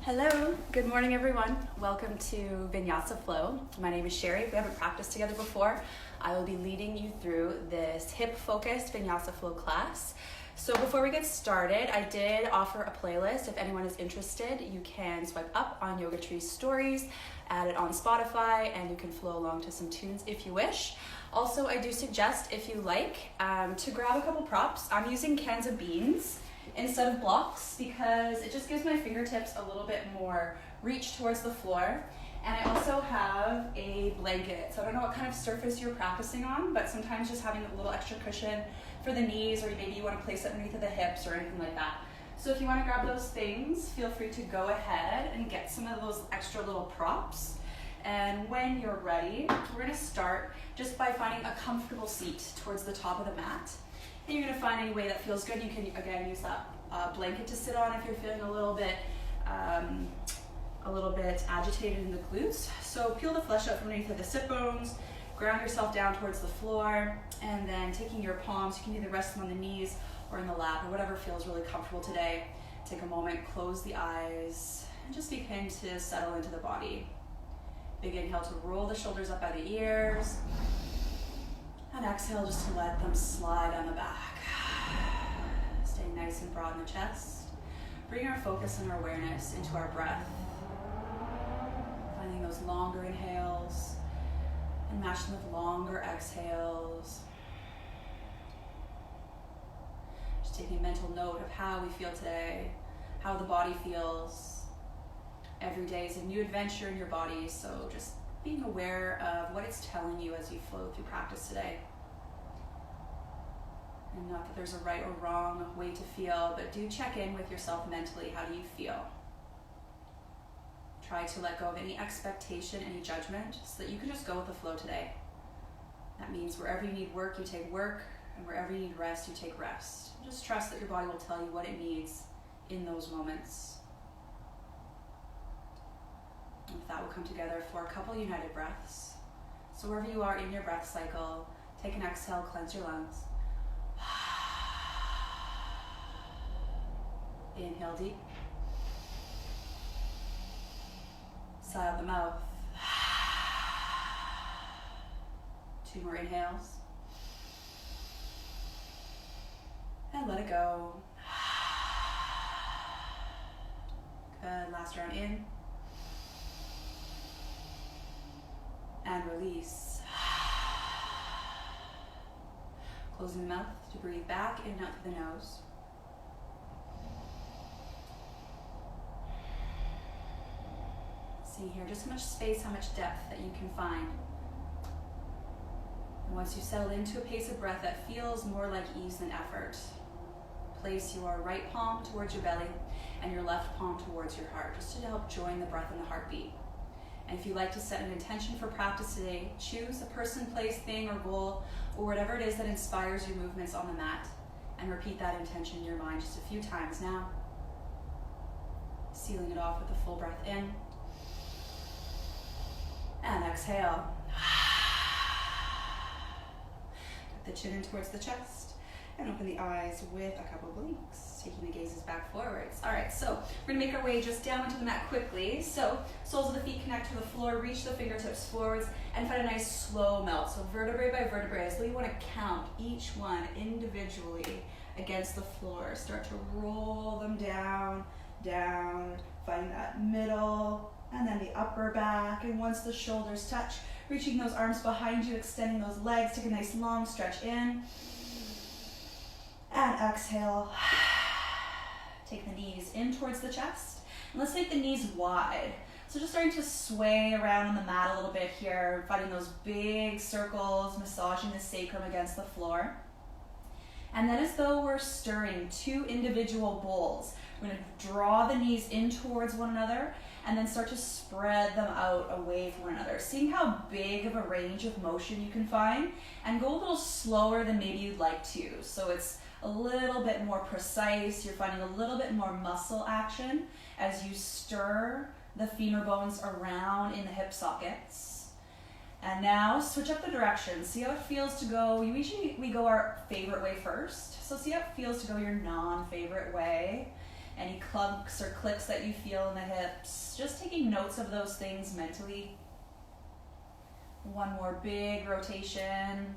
Hello, good morning everyone. Welcome to Vinyasa Flow. My name is Sherry. We haven't practiced together before. I will be leading you through this hip-focused Vinyasa Flow class. So before we get started, I did offer a playlist. If anyone is interested, you can swipe up on Yoga Tree's stories, add it on Spotify, and you can flow along to some tunes if you wish. Also, I do suggest, if you like, to grab a couple props. I'm using cans of beans instead of blocks because it just gives my fingertips a little bit more reach towards the floor. And I also have a blanket. So I don't know what kind of surface you're practicing on, but sometimes just having a little extra cushion for the knees, or maybe you want to place it underneath of the hips or anything like that. So if you want to grab those things, feel free to go ahead and get some of those extra little props. And when you're ready, we're going to start just by finding a comfortable seat towards the top of the mat. And you're going to find any way that feels good. You can, again, use that blanket to sit on if you're feeling a little bit agitated in the glutes. So peel the flesh out from underneath of the sit bones, ground yourself down towards the floor, and then taking your palms, you can either rest them on the knees or in the lap or whatever feels really comfortable today. Take a moment, close the eyes, and just begin to settle into the body. Big inhale to roll the shoulders up by the ears. And exhale just to let them slide on the back. Staying nice and broad in the chest. Bring our focus and our awareness into our breath. Finding those longer inhales and match them with longer exhales. Just taking a mental note of how we feel today, how the body feels. Every day is a new adventure in your body, so just being aware of what it's telling you as you flow through practice today. And not that there's a right or wrong way to feel, but do check in with yourself mentally. How do you feel? Try to let go of any expectation, any judgment, so that you can just go with the flow today. That means wherever you need work, you take work, and wherever you need rest, you take rest. Just trust that your body will tell you what it needs in those moments. And with that, we'll come together for a couple united breaths. So wherever you are in your breath cycle, take an exhale, cleanse your lungs. Inhale deep. Sigh out the mouth. 2 more inhales. And let it go. Good, last round in. And release. Closing the mouth to breathe back in and out through the nose. See here just how much space, how much depth that you can find. And once you settle into a pace of breath that feels more like ease than effort, place your right palm towards your belly and your left palm towards your heart, just to help join the breath and the heartbeat. And if you'd like to set an intention for practice today, choose a person, place, thing, or goal, or whatever it is that inspires your movements on the mat, and repeat that intention in your mind just a few times now. Sealing it off with a full breath in. And exhale. Tuck the chin in towards the chest and open the eyes with a couple blinks, taking the gazes back forwards. All right, so we're gonna make our way just down into the mat quickly. So soles of the feet connect to the floor, reach the fingertips forwards, and find a nice slow melt. So vertebrae by vertebrae, so you wanna count each one individually against the floor. Start to roll them down, down, find that middle, and then the upper back. And once the shoulders touch, reaching those arms behind you, extending those legs, take a nice long stretch in. And exhale. Take the knees in towards the chest. And let's make the knees wide. So just starting to sway around on the mat a little bit here, finding those big circles, massaging the sacrum against the floor. And then as though we're stirring 2 individual bowls, we're going to draw the knees in towards one another and then start to spread them out away from one another. Seeing how big of a range of motion you can find, and go a little slower than maybe you'd like to. So it's a little bit more precise. You're finding a little bit more muscle action as you stir the femur bones around in the hip sockets. And now switch up the direction. See how it feels to go. We go our favorite way first. So see how it feels to go your non-favorite way. Any clunks or clicks that you feel in the hips, just taking notes of those things mentally. One more big rotation.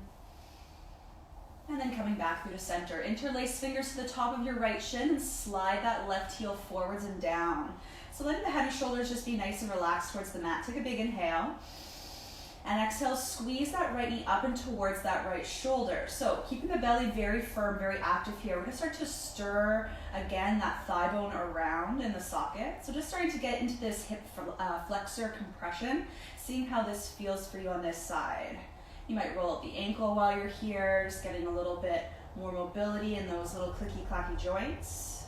And then coming back through to center. Interlace fingers to the top of your right shin and slide that left heel forwards and down. So letting the head and shoulders just be nice and relaxed towards the mat. Take a big inhale. And exhale, squeeze that right knee up and towards that right shoulder. So keeping the belly very firm, very active here. We're gonna start to stir, again, that thigh bone around in the socket. So just starting to get into this hip flexor compression, seeing how this feels for you on this side. You might roll up the ankle while you're here, just getting a little bit more mobility in those little clicky-clacky joints.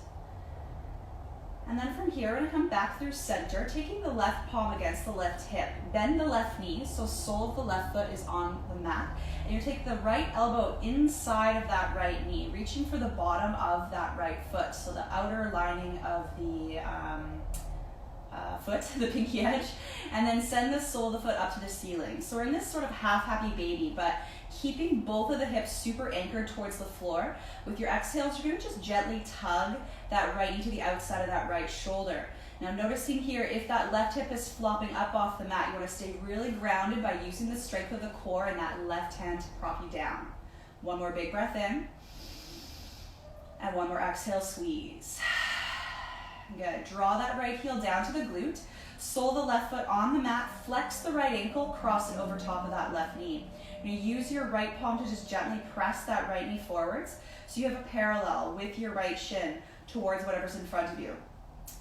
And then from here, we're gonna come back through center, taking the left palm against the left hip. Bend the left knee, so sole of the left foot is on the mat. And you take the right elbow inside of that right knee, reaching for the bottom of that right foot. So the outer lining of the foot, the pinky edge, and then send the sole of the foot up to the ceiling. So we're in this sort of half happy baby, but keeping both of the hips super anchored towards the floor. With your exhales, you're gonna just gently tug that right knee to the outside of that right shoulder. Now noticing here, if that left hip is flopping up off the mat, you wanna stay really grounded by using the strength of the core and that left hand to prop you down. One more big breath in, and one more exhale, squeeze. Good, draw that right heel down to the glute, sole the left foot on the mat, flex the right ankle, cross it over top of that left knee. You're gonna use your right palm to just gently press that right knee forwards so you have a parallel with your right shin towards whatever's in front of you.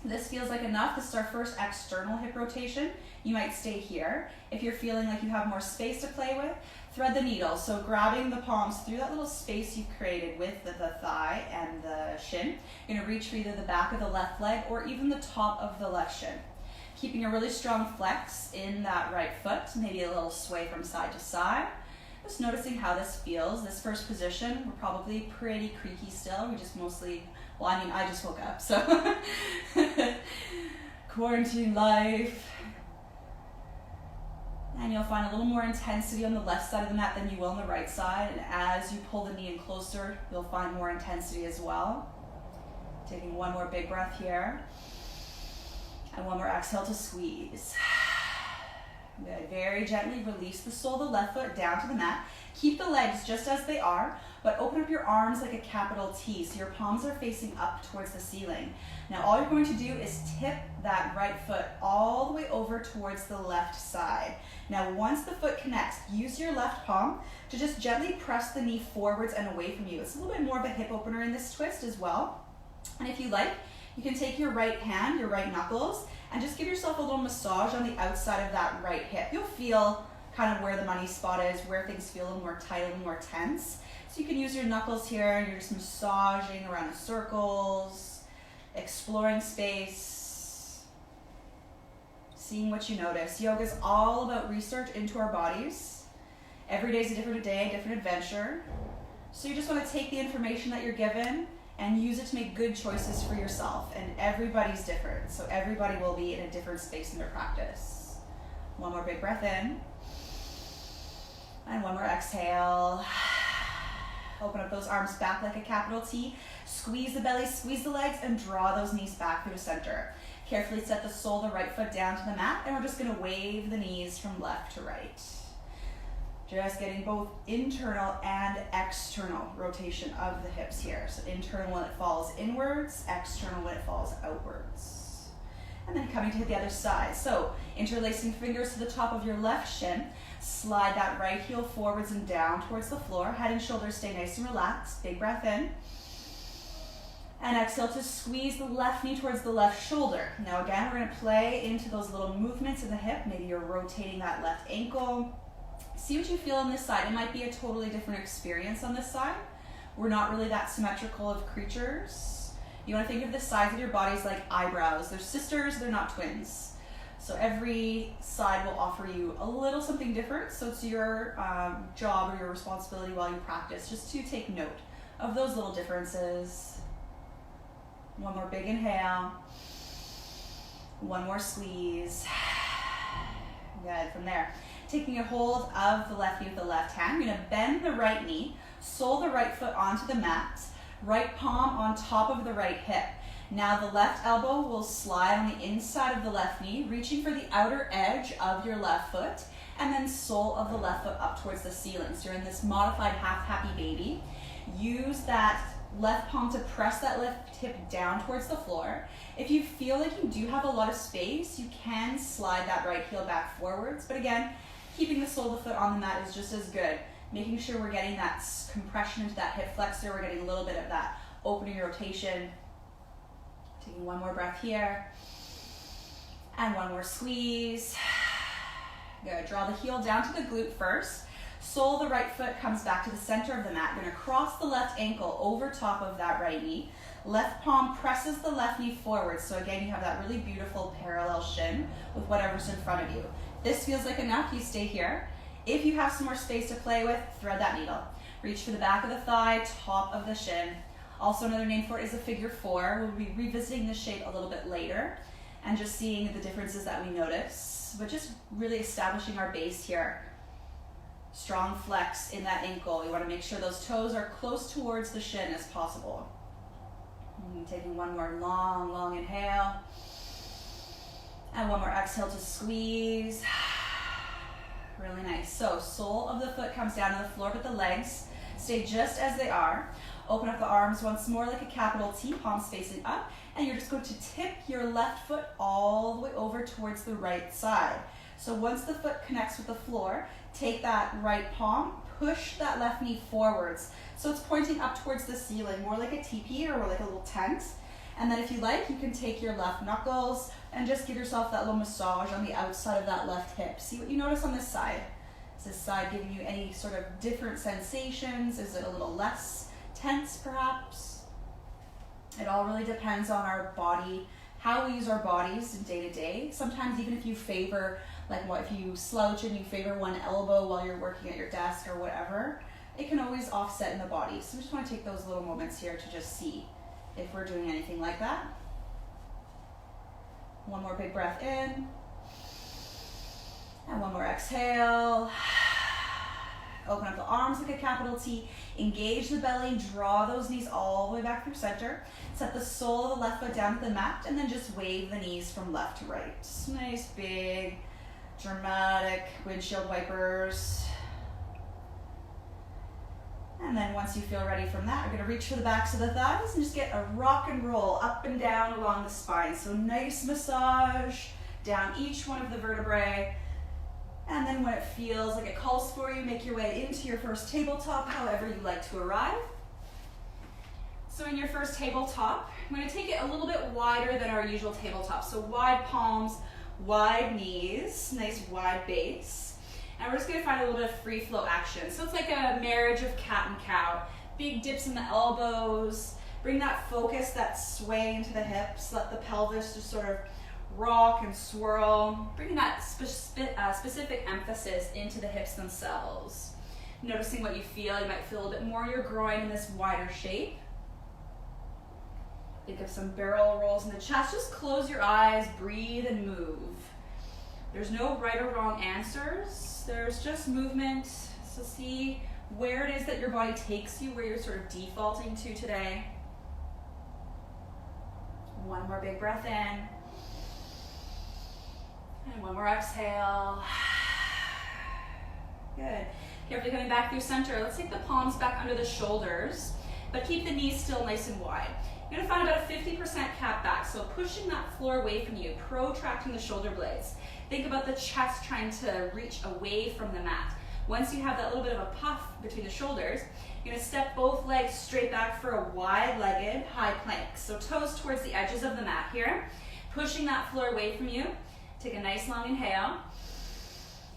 This feels like enough. This is our first external hip rotation. You might stay here. If you're feeling like you have more space to play with, thread the needle. So grabbing the palms through that little space you've created with the thigh and the shin. You're gonna reach for either the back of the left leg or even the top of the left shin. Keeping a really strong flex in that right foot, maybe a little sway from side to side. Just noticing how this feels. This first position, we're probably pretty creaky still. We just mostly, well, I mean, I just woke up, so. Quarantine life. And you'll find a little more intensity on the left side of the mat than you will on the right side. And as you pull the knee in closer, you'll find more intensity as well. Taking one more big breath here. And one more exhale to squeeze. Good. Very gently release the sole of the left foot down to the mat. Keep the legs just as they are, but open up your arms like a capital T, so your palms are facing up towards the ceiling. Now all you're going to do is tip that right foot all the way over towards the left side. Now once the foot connects, use your left palm to just gently press the knee forwards and away from you. It's a little bit more of a hip opener in this twist as well. And if you like, you can take your right hand, your right knuckles, and just give yourself a little massage on the outside of that right hip. You'll feel kind of where the money spot is, where things feel a little more tight, a little more tense. So you can use your knuckles here, and you're just massaging around in circles, exploring space, seeing what you notice. Yoga is all about research into our bodies. Every day is a different day, a different adventure. So you just want to take the information that you're given and use it to make good choices for yourself. And everybody's different, so everybody will be in a different space in their practice. One more big breath in. And one more exhale. Open up those arms back like a capital T. Squeeze the belly, squeeze the legs, and draw those knees back through the center. Carefully set the sole of the right foot down to the mat, and we're just gonna wave the knees from left to right. Just getting both internal and external rotation of the hips here. So internal when it falls inwards, external when it falls outwards. And then coming to the other side. So interlacing fingers to the top of your left shin, slide that right heel forwards and down towards the floor. Head and shoulders stay nice and relaxed. Big breath in. And exhale to squeeze the left knee towards the left shoulder. Now again, we're gonna play into those little movements in the hip. Maybe you're rotating that left ankle. See what you feel on this side. It might be a totally different experience on this side. We're not really that symmetrical of creatures. You want to think of the sides of your bodies like eyebrows. They're sisters, they're not twins. So every side will offer you a little something different. So it's your job or your responsibility while you practice just to take note of those little differences. One more big inhale. One more squeeze. Good, from there. Taking a hold of the left knee with the left hand. You're gonna bend the right knee, sole the right foot onto the mat, right palm on top of the right hip. Now the left elbow will slide on the inside of the left knee, reaching for the outer edge of your left foot, and then sole of the left foot up towards the ceiling. So you're in this modified half happy baby. Use that left palm to press that left hip down towards the floor. If you feel like you do have a lot of space, you can slide that right heel back forwards. But again, keeping the sole of the foot on the mat is just as good. Making sure we're getting that compression into that hip flexor. We're getting a little bit of that opening rotation. Taking one more breath here. And one more squeeze. Good. Draw the heel down to the glute first. Sole of the right foot comes back to the center of the mat. You're going to cross the left ankle over top of that right knee. Left palm presses the left knee forward. So again, you have that really beautiful parallel shin with whatever's in front of you. This feels like enough. You stay here. If you have some more space to play with, thread that needle. Reach for the back of the thigh, top of the shin. Also, another name for it is a figure four. We'll be revisiting this shape a little bit later and just seeing the differences that we notice, but just really establishing our base here. Strong flex in that ankle. You want to make sure those toes are close towards the shin as possible. And taking one more long inhale. And one more exhale to squeeze. Really nice. So sole of the foot comes down to the floor, but the legs stay just as they are. Open up the arms once more like a capital T, palms facing up, and you're just going to tip your left foot all the way over towards the right side. So once the foot connects with the floor, take that right palm, push that left knee forwards. So it's pointing up towards the ceiling, more like a teepee or more like a little tent. And then if you like, you can take your left knuckles and just give yourself that little massage on the outside of that left hip. See what you notice on this side. Is this side giving you any sort of different sensations? Is it a little less tense perhaps? It all really depends on our body, how we use our bodies in day to day. Sometimes even if you favor, like what if you slouch and you favor one elbow while you're working at your desk or whatever, it can always offset in the body. So we just want to take those little moments here to just see if we're doing anything like that. One more big breath in. And one more exhale. Open up the arms like a capital T. Engage the belly. Draw those knees all the way back through center. Set the sole of the left foot down to the mat and then just wave the knees from left to right. Nice, big, dramatic windshield wipers. And then once you feel ready from that, you're going to reach for the backs of the thighs and just get a rock and roll up and down along the spine. So nice massage down each one of the vertebrae. And then when it feels like it calls for you, make your way into your first tabletop, however you like to arrive. So in your first tabletop, I'm going to take it a little bit wider than our usual tabletop. So wide palms, wide knees, nice wide base. And we're just going to find a little bit of free flow action. So it's like a marriage of cat and cow. Big dips in the elbows. Bring that focus, that sway into the hips. Let the pelvis just sort of rock and swirl. Bringing that specific emphasis into the hips themselves. Noticing what you feel. You might feel a little bit more in your groin in this wider shape. Think of some barrel rolls in the chest. Just close your eyes, breathe, and move. There's no right or wrong answers. There's just movement. So see where it is that your body takes you, where you're sort of defaulting to today. One more big breath in. And one more exhale. Good. Carefully coming back through center. Let's take the palms back under the shoulders, but keep the knees still nice and wide. You're going to find about a 50% cap back, so pushing that floor away from you, protracting the shoulder blades. Think about the chest trying to reach away from the mat. Once you have that little bit of a puff between the shoulders, you're going to step both legs straight back for a wide-legged high plank. So toes towards the edges of the mat here, pushing that floor away from you. Take a nice long inhale,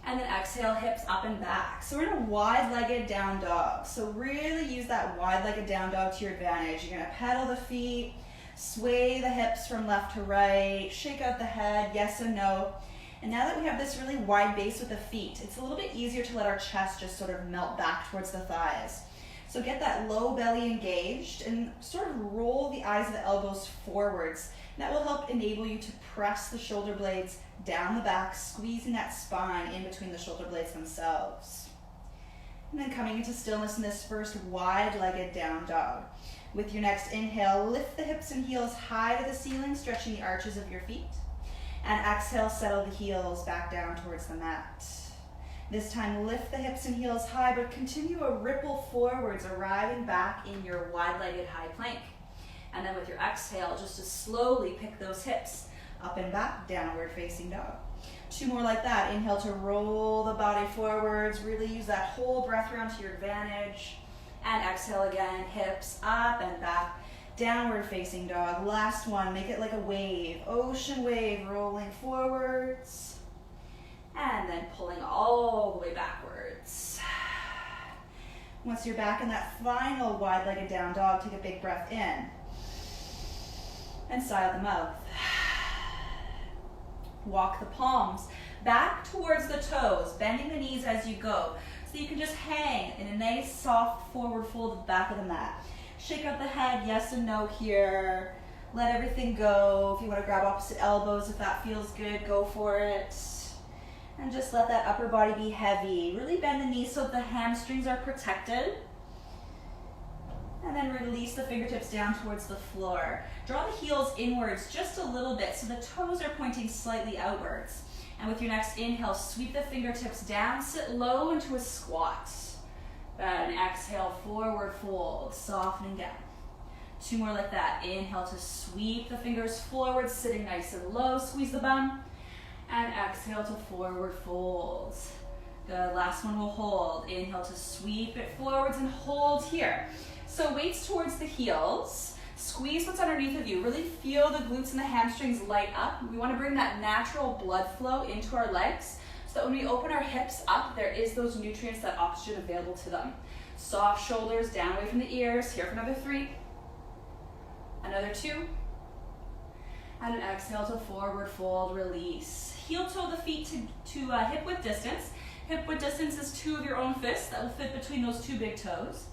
and then exhale, hips up and back. So we're in a wide-legged down dog. So really use that wide-legged down dog to your advantage. You're going to pedal the feet, sway the hips from left to right, shake out the head, yes and no. And now that we have this really wide base with the feet, it's a little bit easier to let our chest just sort of melt back towards the thighs. So get that low belly engaged and sort of roll the eyes of the elbows forwards. That will help enable you to press the shoulder blades down the back, squeezing that spine in between the shoulder blades themselves. And then coming into stillness in this first wide-legged down dog. With your next inhale, lift the hips and heels high to the ceiling, stretching the arches of your feet. And exhale, settle the heels back down towards the mat. This time, lift the hips and heels high, but continue a ripple forwards, arriving back in your wide-legged high plank. And then with your exhale, just to slowly pick those hips up and back, downward facing dog. 2 more like that. Inhale to roll the body forwards. Really use that whole breath round to your advantage. And exhale again, hips up and back, downward facing dog. Last one, make it like a wave, ocean wave, rolling forwards. And then pulling all the way backwards. Once you're back in that final wide-legged down dog, take a big breath in. And sigh out the mouth. Walk the palms back towards the toes, bending the knees as you go. So you can just hang in a nice soft forward fold at the back of the mat. Shake out the head, yes and no here. Let everything go. If you want to grab opposite elbows, if that feels good, go for it. And just let that upper body be heavy. Really bend the knees so the hamstrings are protected. And then release the fingertips down towards the floor. Draw the heels inwards just a little bit so the toes are pointing slightly outwards. And with your next inhale, sweep the fingertips down, sit low into a squat. And exhale, forward fold, softening down. 2 more like that. Inhale to sweep the fingers forward, sitting nice and low, squeeze the bum. And exhale to forward fold. Good, last one will hold. Inhale to sweep it forwards and hold here. So weights towards the heels. Squeeze what's underneath of you. Really feel the glutes and the hamstrings light up. We want to bring that natural blood flow into our legs so that when we open our hips up, there is those nutrients, that oxygen available to them. Soft shoulders down away from the ears. Here for another 3. Another 2. And an exhale to forward fold, release. Heel toe the feet to hip width distance. Hip width distance is 2 of your own fists that will fit between those 2 big toes.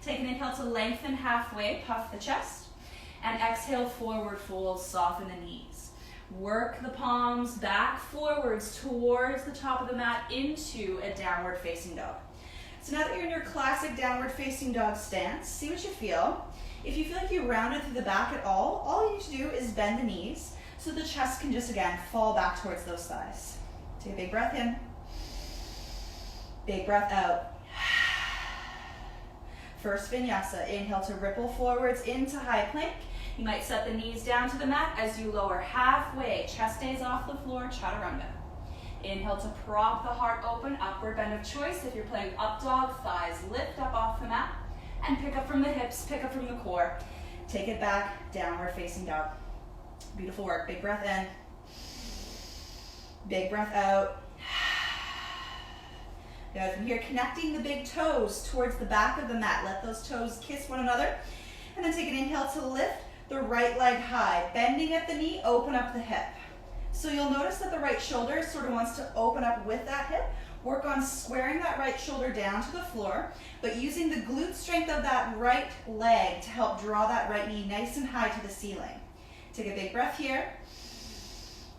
Take an inhale to lengthen halfway, puff the chest. And exhale, forward fold, soften the knees. Work the palms back forwards towards the top of the mat into a downward facing dog. So now that you're in your classic downward facing dog stance, see what you feel. If you feel like you rounded through the back at all you need to do is bend the knees so the chest can just, again, fall back towards those thighs. Take a big breath in. Big breath out. First vinyasa, inhale to ripple forwards into high plank. You might set the knees down to the mat as you lower halfway. Chest stays off the floor, chaturanga. Inhale to prop the heart open, upward bend of choice. If you're playing up dog, thighs lift up off the mat. And pick up from the hips, pick up from the core. Take it back, downward facing dog. Beautiful work. Big breath in. Big breath out. Good. From here, connecting the big toes towards the back of the mat. Let those toes kiss one another. And then take an inhale to lift the right leg high. Bending at the knee, open up the hip. So you'll notice that the right shoulder sort of wants to open up with that hip. Work on squaring that right shoulder down to the floor, but using the glute strength of that right leg to help draw that right knee nice and high to the ceiling. Take a big breath here.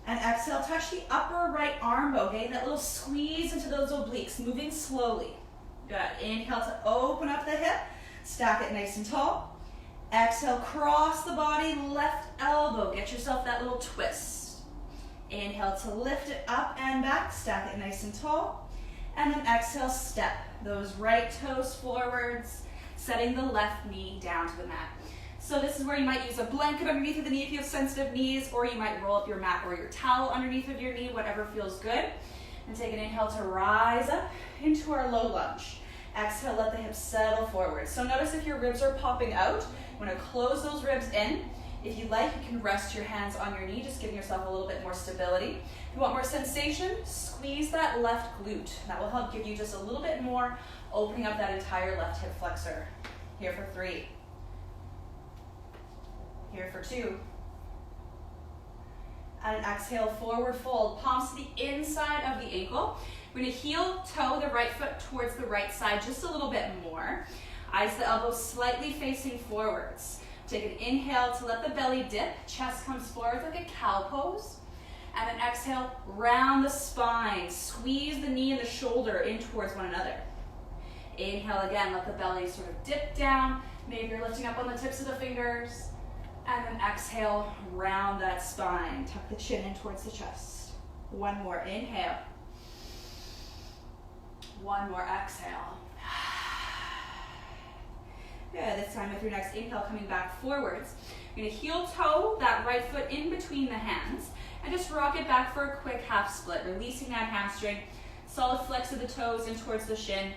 And exhale, touch the upper right arm bow, getting that little squeeze into those obliques, moving slowly. Good. Inhale to open up the hip, stack it nice and tall. Exhale, cross the body, left elbow. Get yourself that little twist. Inhale to lift it up and back, stack it nice and tall. And then exhale, step those right toes forwards, setting the left knee down to the mat. So this is where you might use a blanket underneath of the knee if you have sensitive knees, or you might roll up your mat or your towel underneath of your knee, whatever feels good. And take an inhale to rise up into our low lunge. Exhale, let the hips settle forward. So notice if your ribs are popping out, you want to close those ribs in. If you like, you can rest your hands on your knee, just giving yourself a little bit more stability. If you want more sensation, squeeze that left glute. That will help give you just a little bit more, opening up that entire left hip flexor. Here for 3. Here for 2. And an exhale, forward fold. Palms to the inside of the ankle. We're going to heel toe the right foot towards the right side just a little bit more. Eyes the elbows slightly facing forwards. Take an inhale to let the belly dip. Chest comes forward like a cow pose. And then exhale, round the spine. Squeeze the knee and the shoulder in towards one another. Inhale again, let the belly sort of dip down. Maybe you're lifting up on the tips of the fingers. And then exhale, round that spine. Tuck the chin in towards the chest. One more, inhale. One more, exhale. Good, this time with your next inhale, coming back forwards. You're gonna heel toe that right foot in between the hands and just rock it back for a quick half split, releasing that hamstring. Solid flex of the toes in towards the shin.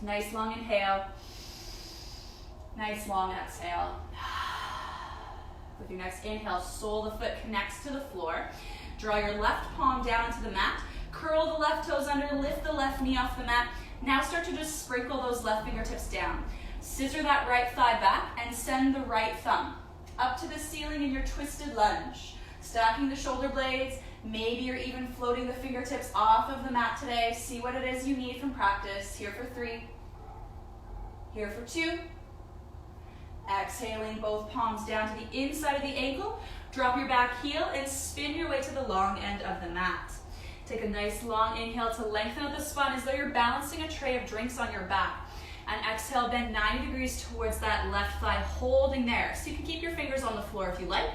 Nice long inhale. Nice long exhale. With your next inhale, sole of the foot connects to the floor. Draw your left palm down to the mat. Curl the left toes under, lift the left knee off the mat. Now start to just sprinkle those left fingertips down. Scissor that right thigh back and send the right thumb up to the ceiling in your twisted lunge. Stacking the shoulder blades. Maybe you're even floating the fingertips off of the mat today. See what it is you need from practice. Here for 3. Here for 2. Exhaling both palms down to the inside of the ankle. Drop your back heel and spin your way to the long end of the mat. Take a nice long inhale to lengthen out the spine as though you're balancing a tray of drinks on your back. And exhale, bend 90 degrees towards that left thigh, holding there. So you can keep your fingers on the floor if you like.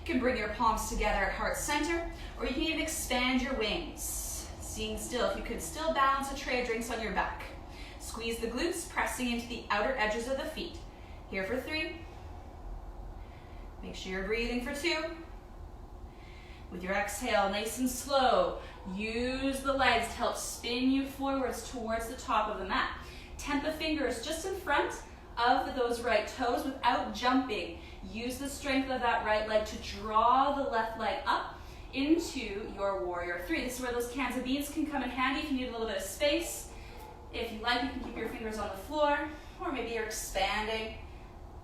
You can bring your palms together at heart center, or you can even expand your wings. Seeing still, if you could still balance a tray of drinks on your back. Squeeze the glutes, pressing into the outer edges of the feet. Here for 3. Make sure you're breathing for 2. With your exhale, nice and slow, use the legs to help spin you forwards towards the top of the mat. Temp the fingers just in front of those right toes without jumping. Use the strength of that right leg to draw the left leg up into your warrior 3. This is where those cans of beans can come in handy if you need a little bit of space. If you like, you can keep your fingers on the floor, or maybe you're expanding.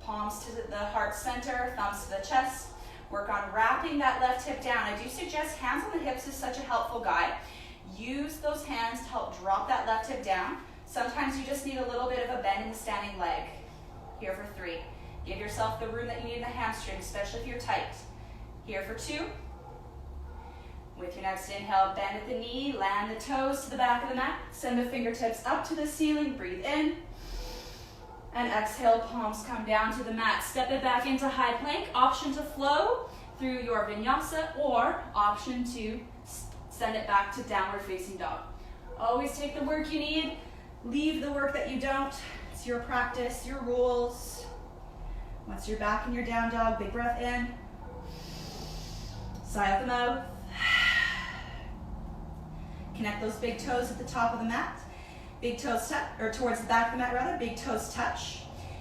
Palms to the heart center, thumbs to the chest. Work on wrapping that left hip down. I do suggest hands on the hips is such a helpful guide. Use those hands to help drop that left hip down. Sometimes you just need a little bit of a bend in the standing leg. Here for 3. Give yourself the room that you need in the hamstring, especially if you're tight. Here for 2. With your next inhale, bend at the knee, land the toes to the back of the mat. Send the fingertips up to the ceiling, breathe in. And exhale, palms come down to the mat. Step it back into high plank. Option to flow through your vinyasa, or option to send it back to downward facing dog. Always take the work you need. Leave the work that you don't. It's your practice, your rules. Once you're back in your down dog, big breath in. Sigh out the mouth. Connect those big toes at the top of the mat. Big toes touch, or towards the back of the mat rather, big toes touch.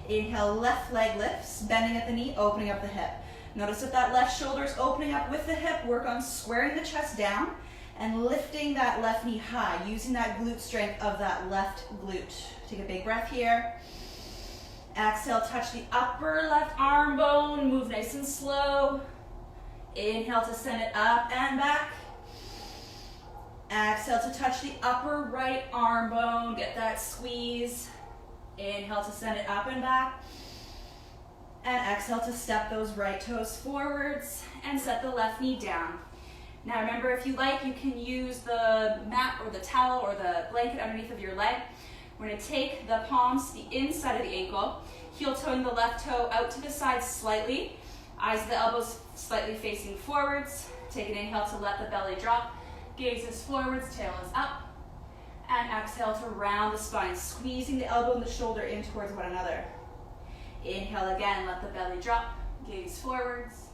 Inhale, left leg lifts, bending at the knee, opening up the hip. Notice that that left shoulder is opening up with the hip. Work on squaring the chest down and lifting that left knee high, using that glute strength of that left glute. Take a big breath here. Exhale, touch the upper left arm bone, move nice and slow. Inhale to send it up and back. Exhale to touch the upper right arm bone, get that squeeze. Inhale to send it up and back. And exhale to step those right toes forwards and set the left knee down. Now remember, if you like, you can use the mat or the towel or the blanket underneath of your leg. We're going to take the palms to the inside of the ankle, heel toeing the left toe out to the side slightly, eyes of the elbows slightly facing forwards. Take an inhale to let the belly drop. Gaze is forwards, tail is up. And exhale to round the spine, squeezing the elbow and the shoulder in towards one another. Inhale again, let the belly drop, gaze forwards.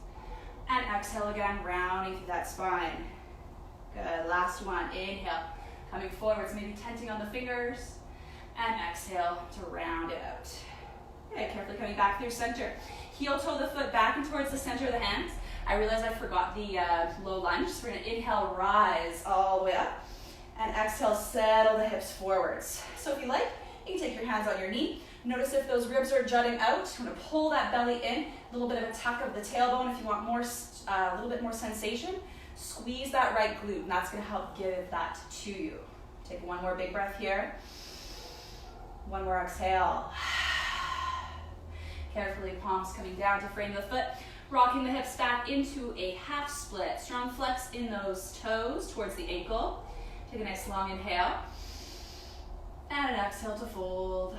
And exhale again, rounding through that spine. Good, last one, inhale. Coming forwards, maybe tenting on the fingers. And exhale to round it out. Okay, carefully coming back through center. Heel toe the foot back and towards the center of the hands. I realized I forgot the low lunge, so we're going to inhale, rise all the way up, and exhale, settle the hips forwards. So if you like, you can take your hands on your knee. Notice if those ribs are jutting out. You want to pull that belly in, a little bit of a tuck of the tailbone if you want more, a little bit more sensation. Squeeze that right glute, and that's going to help give that to you. Take one more big breath here. One more exhale. Carefully, palms coming down to frame the foot. Rocking the hips back into a half split. Strong flex in those toes towards the ankle. Take a nice long inhale. And an exhale to fold.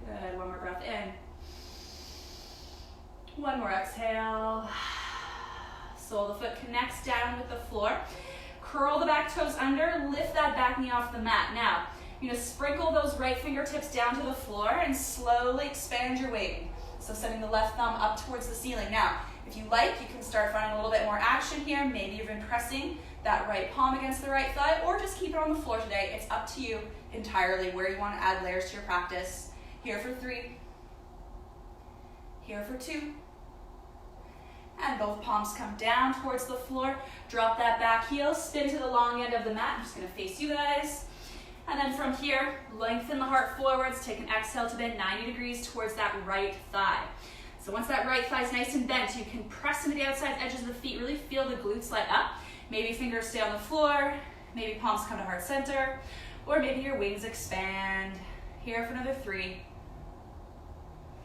Good, one more breath in. One more exhale. Sole of the foot connects down with the floor. Curl the back toes under, lift that back knee off the mat. Now, you're gonna sprinkle those right fingertips down to the floor and slowly expand your weight. So sending the left thumb up towards the ceiling. Now, if you like, you can start finding a little bit more action here. Maybe even pressing that right palm against the right thigh, or just keep it on the floor today. It's up to you entirely where you want to add layers to your practice. Here for 3. Here for 2. And both palms come down towards the floor. Drop that back heel, spin to the long end of the mat. I'm just gonna face you guys. And then from here, lengthen the heart forwards. Take an exhale to bend 90 degrees towards that right thigh. So once that right thigh is nice and bent, you can press into the outside edges of the feet. Really feel the glutes light up. Maybe fingers stay on the floor. Maybe palms come to heart center. Or maybe your wings expand. Here for another 3.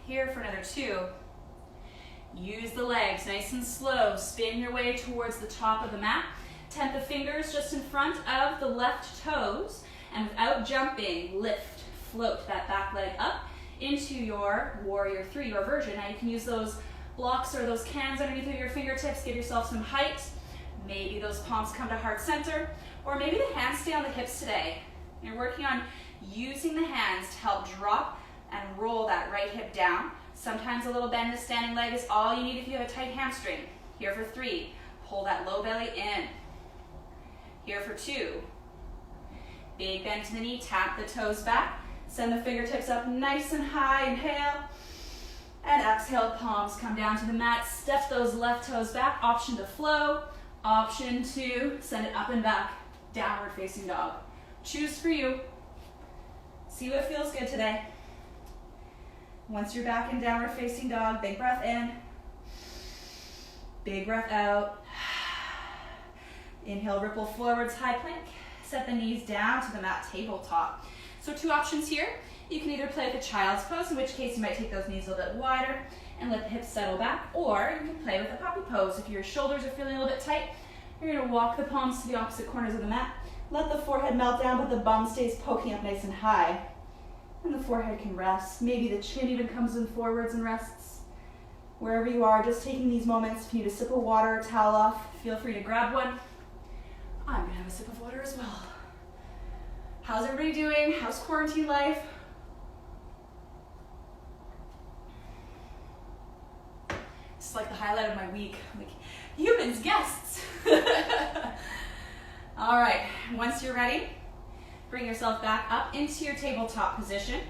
Here for another 2. Use the legs nice and slow. Spin your way towards the top of the mat. Tent the fingers just in front of the left toes. And without jumping, lift, float that back leg up into your warrior 3, your version. Now you can use those blocks or those cans underneath of your fingertips. Give yourself some height. Maybe those palms come to heart center. Or maybe the hands stay on the hips today. You're working on using the hands to help drop and roll that right hip down. Sometimes a little bend in the standing leg is all you need if you have a tight hamstring. Here for 3, pull that low belly in. Here for 2, big bend to the knee, tap the toes back. Send the fingertips up nice and high, inhale. And exhale, palms come down to the mat. Step those left toes back, option to flow. Option to send it up and back, downward facing dog. Choose for you. See what feels good today. Once you're back in downward facing dog, big breath in. Big breath out. Inhale, ripple forwards, high plank. Set the knees down to the mat, tabletop. So 2 options here. You can either play with a child's pose, in which case you might take those knees a little bit wider and let the hips settle back, or you can play with a puppy pose. If your shoulders are feeling a little bit tight, you're gonna walk the palms to the opposite corners of the mat. Let the forehead melt down, but the bum stays poking up nice and high. And the forehead can rest. Maybe the chin even comes in forwards and rests. Wherever you are, just taking these moments. If you need a sip of water, towel off, feel free to grab one. I'm gonna have a sip of water as well. How's everybody doing? How's quarantine life? It's like the highlight of my week. Like, humans, guests. All right, once you're ready, bring yourself back up into your tabletop position.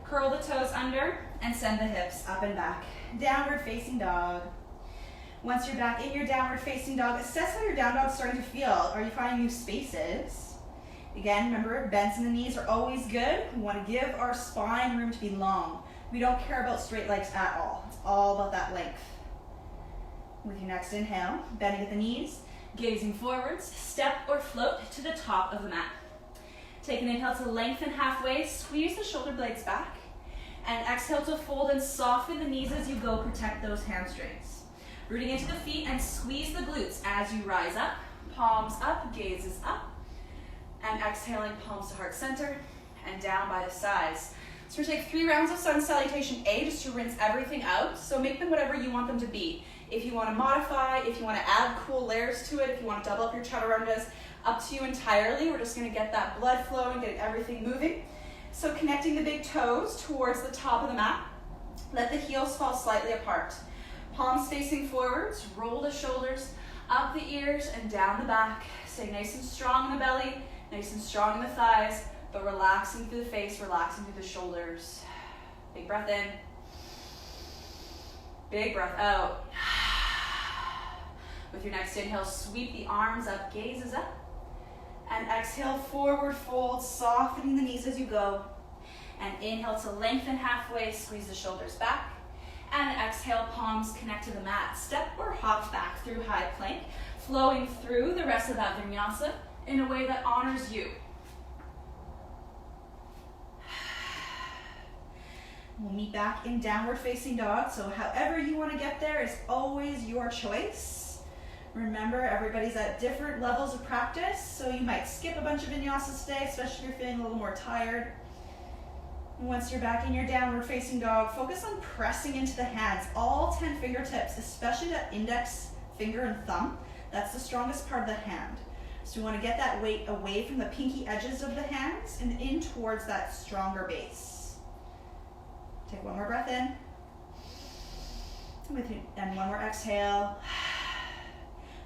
Curl the toes under and send the hips up and back. Downward facing dog. Once you're back in your downward facing dog, assess how your down dog is starting to feel. Are you finding new spaces? Again, remember, bends in the knees are always good. We want to give our spine room to be long. We don't care about straight legs at all. It's all about that length. With your next inhale, bending at the knees, gazing forwards, step or float to the top of the mat. Take an inhale to lengthen halfway, squeeze the shoulder blades back, and exhale to fold and soften the knees as you go, protect those hamstrings. Rooting into the feet and squeeze the glutes as you rise up, palms up, gazes up, and exhaling, palms to heart center, and down by the sides. So we're gonna take 3 rounds of sun salutation A just to rinse everything out, so make them whatever you want them to be. If you want to modify, if you want to add cool layers to it, if you want to double up your chaturangas, up to you entirely. We're just going to get that blood flowing, getting everything moving. So connecting the big toes towards the top of the mat. Let the heels fall slightly apart. Palms facing forwards, roll the shoulders, up the ears and down the back. Stay nice and strong in the belly, nice and strong in the thighs, but relaxing through the face, relaxing through the shoulders. Big breath in. Big breath out. With your next inhale, sweep the arms up, gazes up. And exhale, forward fold, softening the knees as you go. And inhale to lengthen halfway, squeeze the shoulders back. And exhale, palms connect to the mat. Step or hop back through high plank, flowing through the rest of that vinyasa in a way that honors you. We'll meet back in downward facing dog. So however you want to get there is always your choice. Remember, everybody's at different levels of practice, so you might skip a bunch of vinyasas today, especially if you're feeling a little more tired. Once you're back in your downward facing dog, focus on pressing into the hands, all 10 fingertips, especially that index finger and thumb. That's the strongest part of the hand. So we want to get that weight away from the pinky edges of the hands and in towards that stronger base. Take one more breath in. And one more exhale.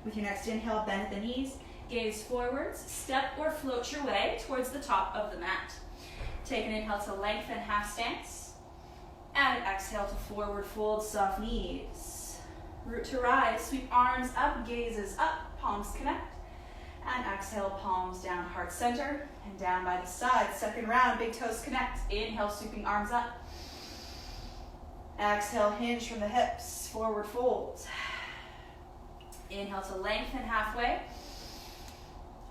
With your next inhale, bend at the knees, gaze forwards, step or float your way towards the top of the mat. Take an inhale to lengthen half stance, and an exhale to forward fold, soft knees. Root to rise, sweep arms up, gazes up, palms connect. And exhale, palms down, heart center, and down by the side. Second round, big toes connect. Inhale, sweeping arms up. Exhale, hinge from the hips, forward fold. Inhale to lengthen halfway.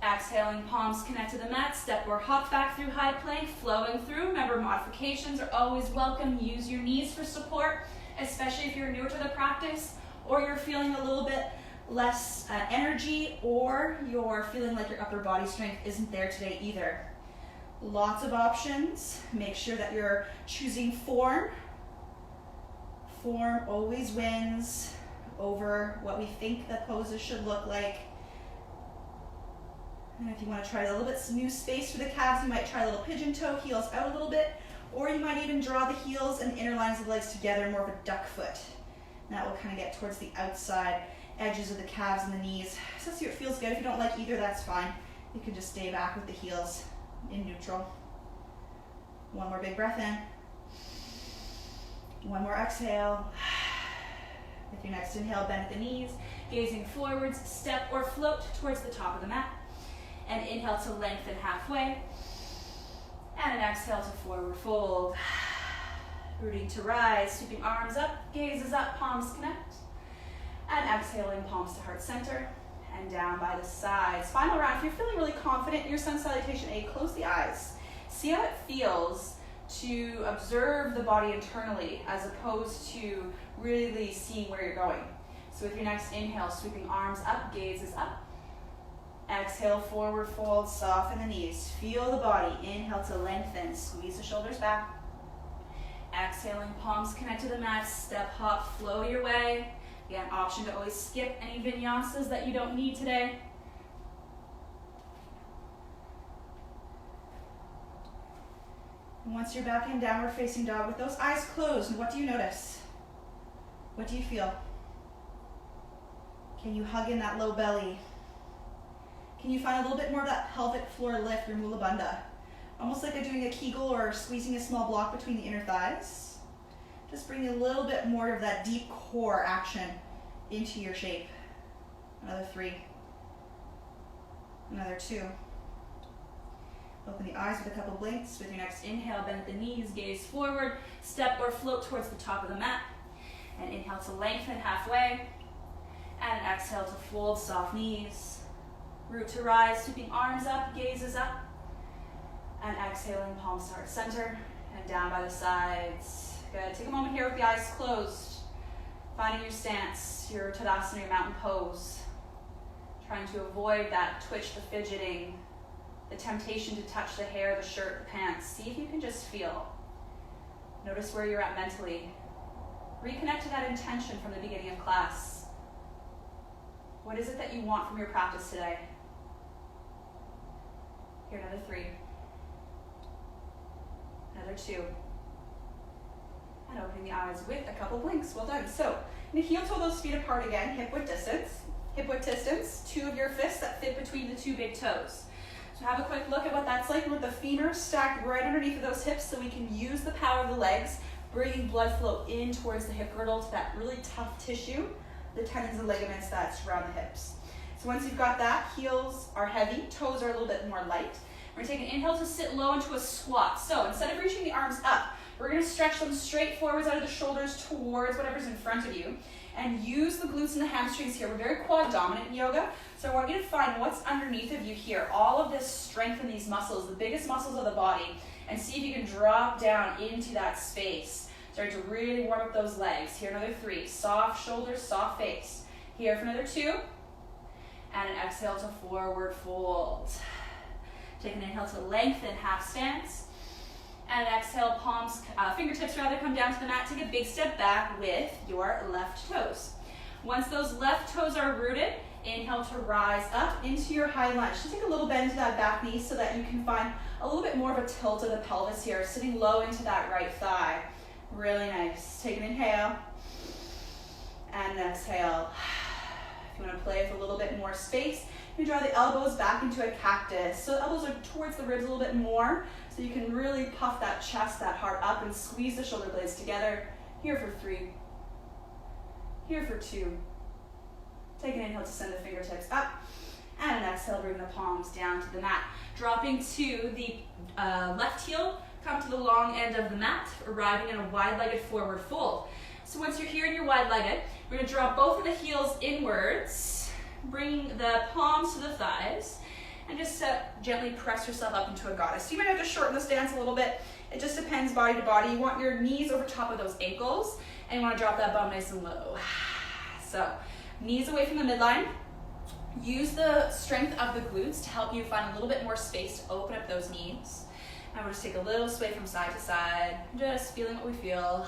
Exhaling, palms connect to the mat, step or hop back through high plank, flowing through. Remember, modifications are always welcome. Use your knees for support, especially if you're newer to the practice or you're feeling a little bit less energy, or you're feeling like your upper body strength isn't there today either. Lots of options. Make sure that you're choosing form. Form always wins over what we think the poses should look like. And if you want to try a little bit new space for the calves, you might try a little pigeon toe, heels out a little bit, or you might even draw the heels and inner lines of the legs together, more of a duck foot. And that will kind of get towards the outside edges of the calves and the knees. So see what feels good. If you don't like either, that's fine. You can just stay back with the heels in neutral. One more big breath in. One more exhale. With your next inhale, bend at the knees, gazing forwards, step or float towards the top of the mat. And inhale to lengthen halfway. And an exhale to forward fold. Rooting to rise, sweeping arms up, gazes up, palms connect. And exhaling, palms to heart center and down by the sides. Final round. If you're feeling really confident in your sun salutation A, close the eyes. See how it feels to observe the body internally as opposed to really seeing where you're going. So with your next inhale, sweeping arms up, gazes up. Exhale, forward fold, soften the knees. Feel the body. Inhale to lengthen, squeeze the shoulders back. Exhaling, palms connect to the mat, step, hop, flow your way. Again, option to always skip any vinyasas that you don't need today. And once you're back in downward facing dog with those eyes closed, what do you notice? What do you feel? Can you hug in that low belly? Can you find a little bit more of that pelvic floor lift, your Mula Bandha? Almost like you're doing a Kegel or squeezing a small block between the inner thighs. Just bring a little bit more of that deep core action into your shape. Another 3. Another 2. Open the eyes with a couple blinks. With your next inhale, bend at the knees, gaze forward, step or float towards the top of the mat. And inhale to lengthen halfway. And exhale to fold, soft knees. Root to rise, sweeping arms up, gazes up. And exhaling, palms to heart center and down by the sides. Good. Take a moment here with the eyes closed. Finding your stance, your Tadasana, your mountain pose. Trying to avoid that twitch, the fidgeting, the temptation to touch the hair, the shirt, the pants. See if you can just feel. Notice where you're at mentally. Reconnect to that intention from the beginning of class. What is it that you want from your practice today? Here, another 3. Another 2. And opening the eyes with a couple blinks. Well done. So, I'm going to heel toe those feet apart again, hip width distance. Hip width distance, 2 of your fists that fit between the 2 big toes. So have a quick look at what that's like with the femur stacked right underneath of those hips so we can use the power of the legs, bringing blood flow in towards the hip girdle to that really tough tissue, the tendons and ligaments that surround the hips. So once you've got that, heels are heavy, toes are a little bit more light. We're going to take an inhale to sit low into a squat. So instead of reaching the arms up, we're going to stretch them straight forwards out of the shoulders towards whatever's in front of you and use the glutes and the hamstrings here. We're very quad dominant in yoga, so I want you to find what's underneath of you here. All of this strength in these muscles, the biggest muscles of the body, and see if you can drop down into that space. Start to really warm up those legs. Here, another 3. Soft shoulders, soft face. Here for another 2. And an exhale to forward fold. Take an inhale to lengthen, half stance. And exhale, palms, fingertips rather, come down to the mat. Take a big step back with your left toes. Once those left toes are rooted, inhale to rise up into your high lunge. So take a little bend to that back knee so that you can find a little bit more of a tilt of the pelvis here, sitting low into that right thigh. Really nice. Take an inhale and an exhale. If you want to play with a little bit more space, you draw the elbows back into a cactus. So the elbows are towards the ribs a little bit more, so you can really puff that chest, that heart up, and squeeze the shoulder blades together. Here for 3. Here for 2. Take an inhale to send the fingertips up, and an exhale, bring the palms down to the mat. Dropping to the left heel, come to the long end of the mat, arriving in a wide-legged forward fold. So once you're here in your wide-legged, we're going to draw both of the heels inwards, bringing the palms to the thighs, and just gently press yourself up into a goddess. So you might have to shorten the stance a little bit. It just depends body to body. You want your knees over top of those ankles, and you want to drop that bum nice and low. So knees away from the midline. Use the strength of the glutes to help you find a little bit more space to open up those knees. And we'll just take a little sway from side to side, just feeling what we feel.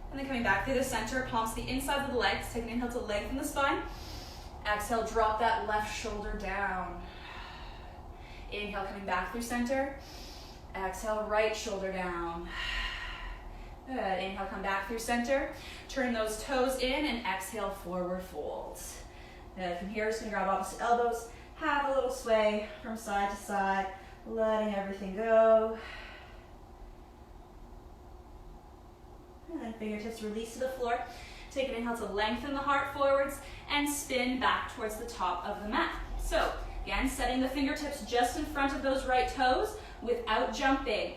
And then coming back through the center, palms to the inside of the legs. Take an inhale to lengthen the spine. Exhale, drop that left shoulder down. Inhale, coming back through center. Exhale, right shoulder down. Good. Inhale, come back through center. Turn those toes in and exhale, forward fold. Good. From here, just going to grab opposite elbows. Have a little sway from side to side, letting everything go. And then fingertips release to the floor. Take an inhale to lengthen the heart forwards and spin back towards the top of the mat. So again, setting the fingertips just in front of those right toes without jumping.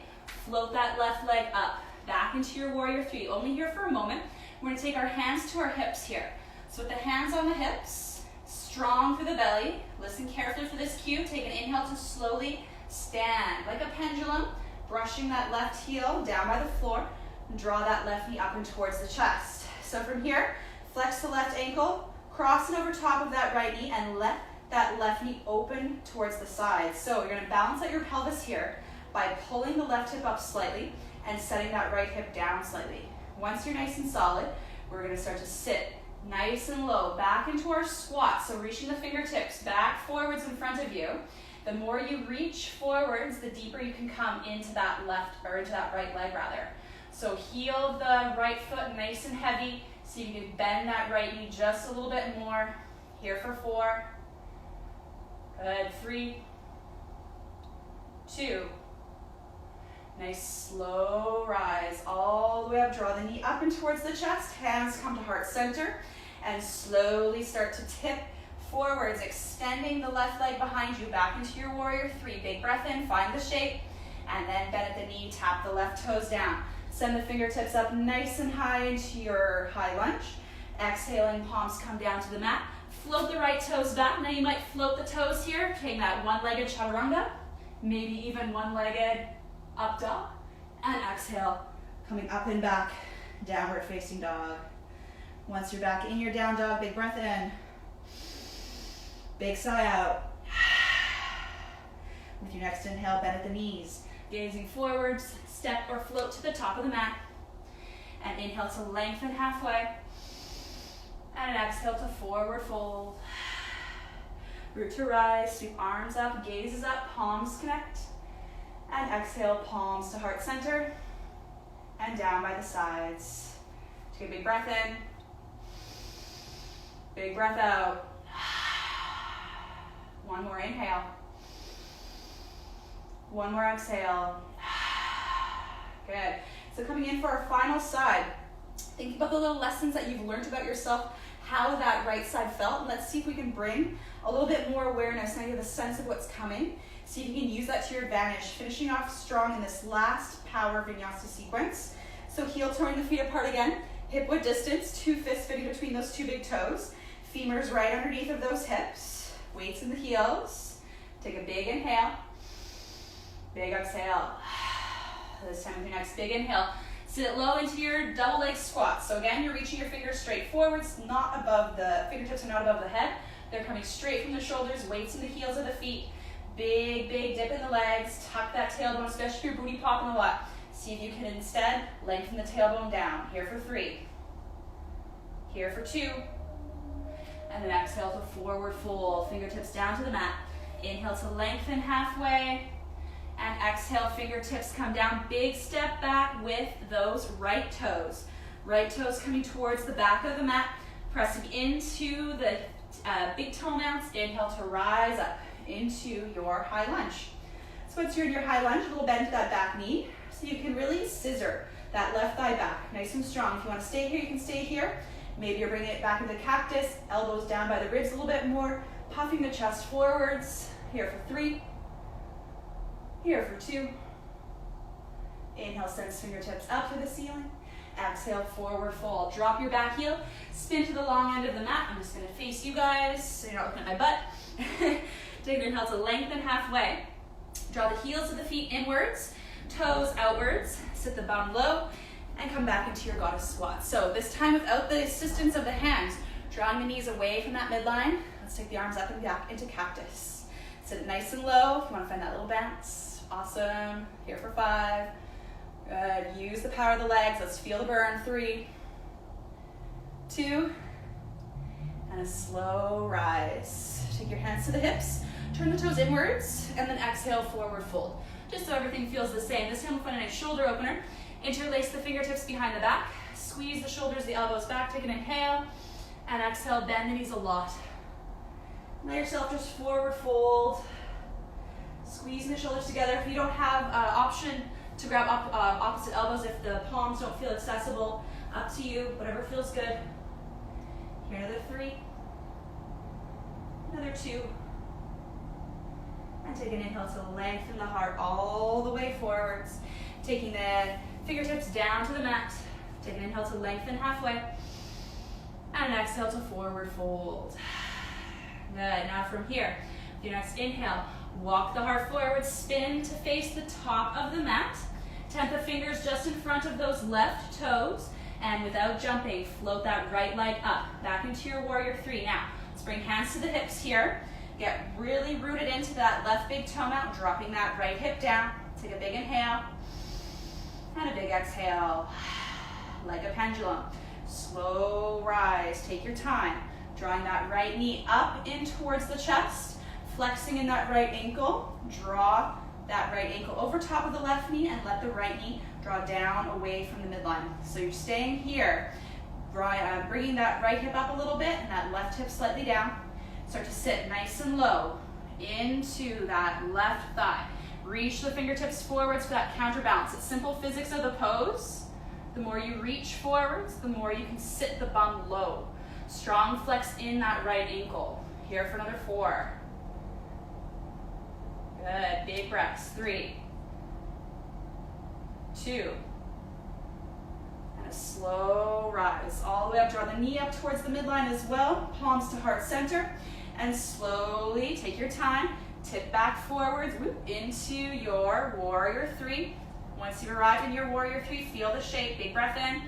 Float that left leg up, back into your warrior 3. Only here for a moment. We're going to take our hands to our hips here. So with the hands on the hips, strong through the belly. Listen carefully for this cue. Take an inhale to slowly stand like a pendulum, brushing that left heel down by the floor. Draw that left knee up and towards the chest. So from here, flex the left ankle, cross it over top of that right knee, and let that left knee open towards the side. So you're going to balance out your pelvis here by pulling the left hip up slightly and setting that right hip down slightly. Once you're nice and solid, we're going to start to sit nice and low, back into our squat. So reaching the fingertips back forwards in front of you. The more you reach forwards, the deeper you can come into that left, or into that right leg rather. So heel the right foot nice and heavy, so you can bend that right knee just a little bit more. Here for 4. Good. 3, 2. Nice slow rise all the way up. Draw the knee up and towards the chest. Hands come to heart center, and slowly start to tip forwards, extending the left leg behind you back into your warrior 3. Big breath in, find the shape, and then bend at the knee, tap the left toes down. Send the fingertips up nice and high into your high lunge. Exhaling, palms come down to the mat. Float the right toes back. Now you might float the toes here, taking that one-legged chaturanga, maybe even one-legged up dog. And exhale, coming up and back, downward facing dog. Once you're back in your down dog, big breath in. Big sigh out. With your next inhale, bend at the knees. Gazing forwards, step or float to the top of the mat. And inhale to lengthen halfway. And exhale to forward fold. Root to rise, sweep arms up, gazes up, palms connect. And exhale, palms to heart center. And down by the sides. Take a big breath in. Big breath out. One more inhale. One more exhale. Good. So coming in for our final side. Think about the little lessons that you've learned about yourself, how that right side felt, and let's see if we can bring a little bit more awareness. Now you have a sense of what's coming. See if you can use that to your advantage. Finishing off strong in this last power vinyasa sequence. So heel turning the feet apart again. Hip width distance, 2 fists fitting between those 2 big toes. Femurs right underneath of those hips. Weights in the heels. Take a big inhale. Big exhale. This time with your next big inhale. Sit low into your double leg squat. So again, you're reaching your fingers straight forwards, not above the fingertips are not above the head. They're coming straight from the shoulders, weights in the heels of the feet. Big, big dip in the legs. Tuck that tailbone, especially if your booty popping a lot. See if you can instead lengthen the tailbone down. Here for 3. Here for 2. And then exhale to forward fold. Fingertips down to the mat. Inhale to lengthen halfway. And exhale, fingertips come down. Big step back with those right toes. Right toes coming towards the back of the mat. Pressing into the big toe mounts. Inhale to rise up into your high lunge. So once you're in your high lunge, a little bend to that back knee. So you can really scissor that left thigh back, nice and strong. If you want to stay here, you can stay here. Maybe you're bringing it back into cactus, elbows down by the ribs a little bit more, puffing the chest forwards. Here for 3. Here for 2. Inhale, sends fingertips up to the ceiling. Exhale, forward fold. Drop your back heel, spin to the long end of the mat. I'm just going to face you guys so you're not looking at my butt. Take an inhale to lengthen halfway. Draw the heels of the feet inwards, toes outwards. Sit the bum low and come back into your goddess squat. So this time without the assistance of the hands, drawing the knees away from that midline. Let's take the arms up and back into cactus. Sit it nice and low if you want to find that little bounce. Awesome. Here for 5. Good. Use the power of the legs. Let's feel the burn. 3, 2, and a slow rise. Take your hands to the hips. Turn the toes inwards, and then exhale, forward fold. Just so everything feels the same. This time we'll find a nice shoulder opener. Interlace the fingertips behind the back. Squeeze the shoulders, the elbows back. Take an inhale, and exhale, bend the knees a lot. Let yourself just forward fold. Squeezing the shoulders together. If you don't have option to grab opposite elbows, if the palms don't feel accessible, up to you, whatever feels good. Here, another 3. Another 2. And take an inhale to lengthen the heart all the way forwards. Taking the fingertips down to the mat. Take an inhale to lengthen halfway. And an exhale to forward fold. Good. Now from here, with your next inhale, walk the heart forward, spin to face the top of the mat. Temp the fingers just in front of those left toes. And without jumping, float that right leg up. Back into your warrior 3. Now, let's bring hands to the hips here. Get really rooted into that left big toe mount, dropping that right hip down. Take a big inhale and a big exhale. Like a pendulum. Slow rise. Take your time. Drawing that right knee up in towards the chest. Flexing in that right ankle. Draw that right ankle over top of the left knee and let the right knee draw down away from the midline. So you're staying here. Bringing that right hip up a little bit and that left hip slightly down. Start to sit nice and low into that left thigh. Reach the fingertips forwards for that counterbalance. It's simple physics of the pose. The more you reach forwards, the more you can sit the bum low. Strong flex in that right ankle. Here for another 4. Good. Big breaths. 3, 2, and a slow rise. All the way up. Draw the knee up towards the midline as well. Palms to heart center. And slowly take your time. Tip back forwards into your warrior 3. Once you've arrived in your warrior 3, feel the shape. Big breath in.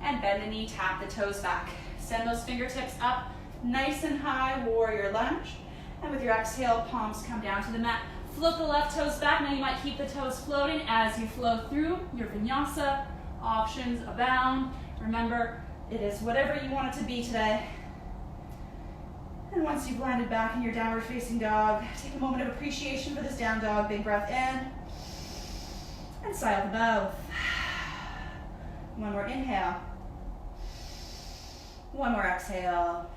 And bend the knee, tap the toes back. Send those fingertips up nice and high, warrior lunge. And with your exhale, palms come down to the mat. Float the left toes back. Now you might keep the toes floating as you flow through your vinyasa. Options abound. Remember, it is whatever you want it to be today. And once you've landed back in your downward facing dog, take a moment of appreciation for this down dog. Big breath in. And sigh out the mouth. One more inhale. One more exhale.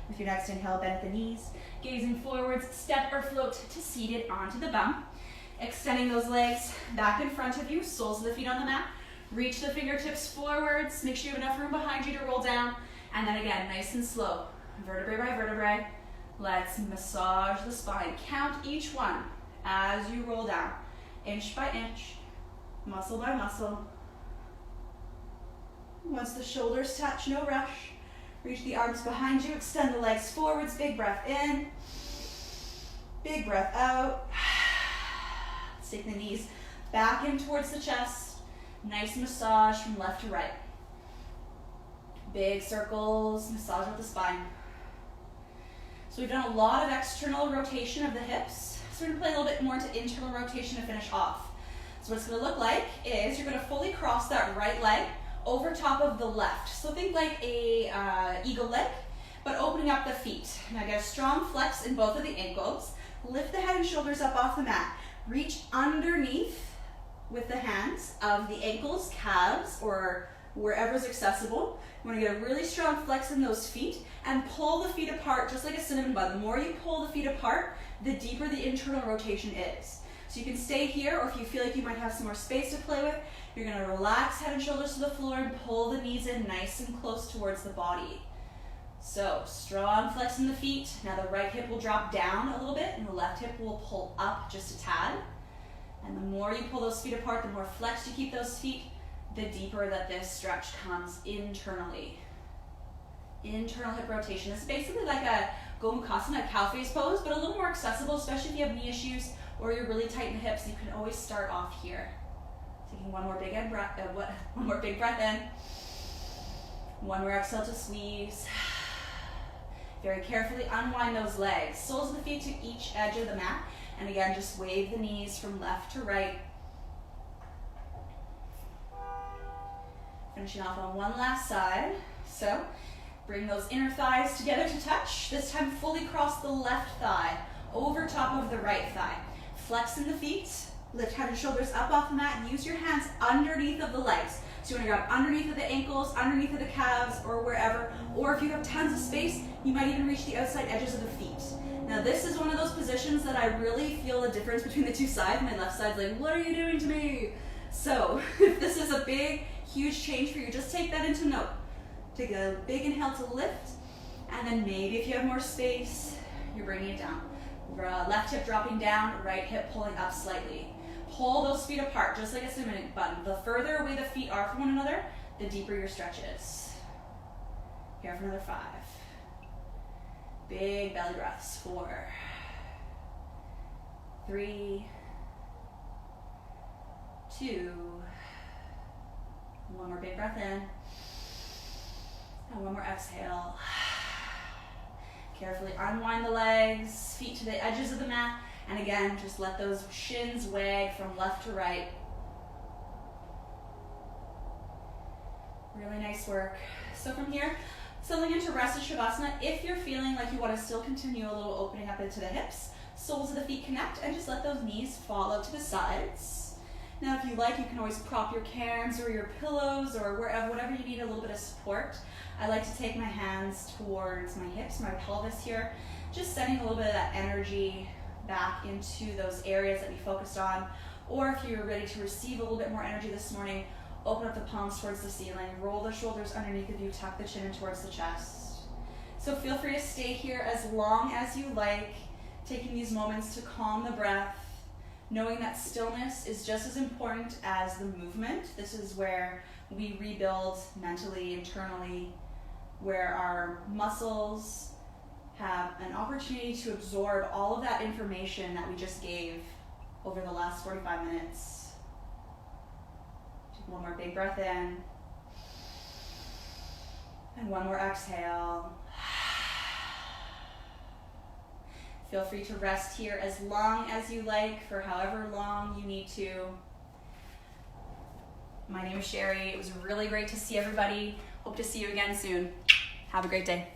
With your next inhale, bend at the knees. Gazing forwards, step or float to seated onto the bum. Extending those legs back in front of you, soles of the feet on the mat. Reach the fingertips forwards. Make sure you have enough room behind you to roll down. And then again, nice and slow. Vertebrae by vertebrae. Let's massage the spine. Count each one as you roll down. Inch by inch, muscle by muscle. Once the shoulders touch, no rush. Reach the arms behind you, extend the legs forwards, big breath in. Big breath out. Let's take the knees back in towards the chest. Nice massage from left to right. Big circles, massage with the spine. So we've done a lot of external rotation of the hips. So we're gonna play a little bit more into internal rotation to finish off. So what it's gonna look like is you're gonna fully cross that right leg over top of the left. So think like a eagle leg, but opening up the feet. Now get a strong flex in both of the ankles. Lift the head and shoulders up off the mat. Reach underneath with the hands of the ankles, calves, or wherever's accessible. You want to get a really strong flex in those feet and pull the feet apart just like a cinnamon bun. The more you pull the feet apart, the deeper the internal rotation is. So you can stay here, or if you feel like you might have some more space to play with, you're going to relax head and shoulders to the floor and pull the knees in nice and close towards the body. So strong flex in the feet. Now the right hip will drop down a little bit and the left hip will pull up just a tad. And the more you pull those feet apart, the more flexed you keep those feet, the deeper that this stretch comes internally. Internal hip rotation. It's basically like a Gomukhasana, a cow face pose, but a little more accessible, especially if you have knee issues or you're really tight in the hips. You can always start off here. Taking one more big breath in. One more exhale to squeeze. Very carefully unwind those legs. Soles of the feet to each edge of the mat. And again, just wave the knees from left to right. Finishing off on one last side. So bring those inner thighs together to touch. This time fully cross the left thigh over top of the right thigh. Flex in the feet. Lift head and shoulders up off the mat. And use your hands underneath of the legs. So you want to grab underneath of the ankles, underneath of the calves, or wherever. Or if you have tons of space, you might even reach the outside edges of the feet. Now this is one of those positions that I really feel the difference between the two sides. My left side's like, what are you doing to me? So if this is a big, huge change for you, just take that into note. Take a big inhale to lift, and then maybe if you have more space, you're bringing it down. Left hip dropping down, right hip pulling up slightly. Pull those feet apart, just like a cinnamon bun. The further away the feet are from one another, the deeper your stretch is. Here for another 5. Big belly breaths. 4, 3, 2, one more big breath in, and one more exhale. Carefully unwind the legs, feet to the edges of the mat, and again, just let those shins wag from left to right. Really nice work. So from here, settling into Rested Shavasana. If you're feeling like you want to still continue a little opening up into the hips, soles of the feet connect, and just let those knees fall out to the sides. Now if you like, you can always prop your cairns or your pillows or wherever, whatever you need a little bit of support. I like to take my hands towards my hips, my pelvis here, just sending a little bit of that energy back into those areas that we focused on. Or if you're ready to receive a little bit more energy this morning, open up the palms towards the ceiling, roll the shoulders underneath of you, tuck the chin in towards the chest. So feel free to stay here as long as you like, taking these moments to calm the breath, knowing that stillness is just as important as the movement. This is where we rebuild mentally, internally, where our muscles have an opportunity to absorb all of that information that we just gave over the last 45 minutes. Take one more big breath in. And one more exhale. Feel free to rest here as long as you like, for however long you need to. My name is Sherry. It was really great to see everybody. Hope to see you again soon. Have a great day.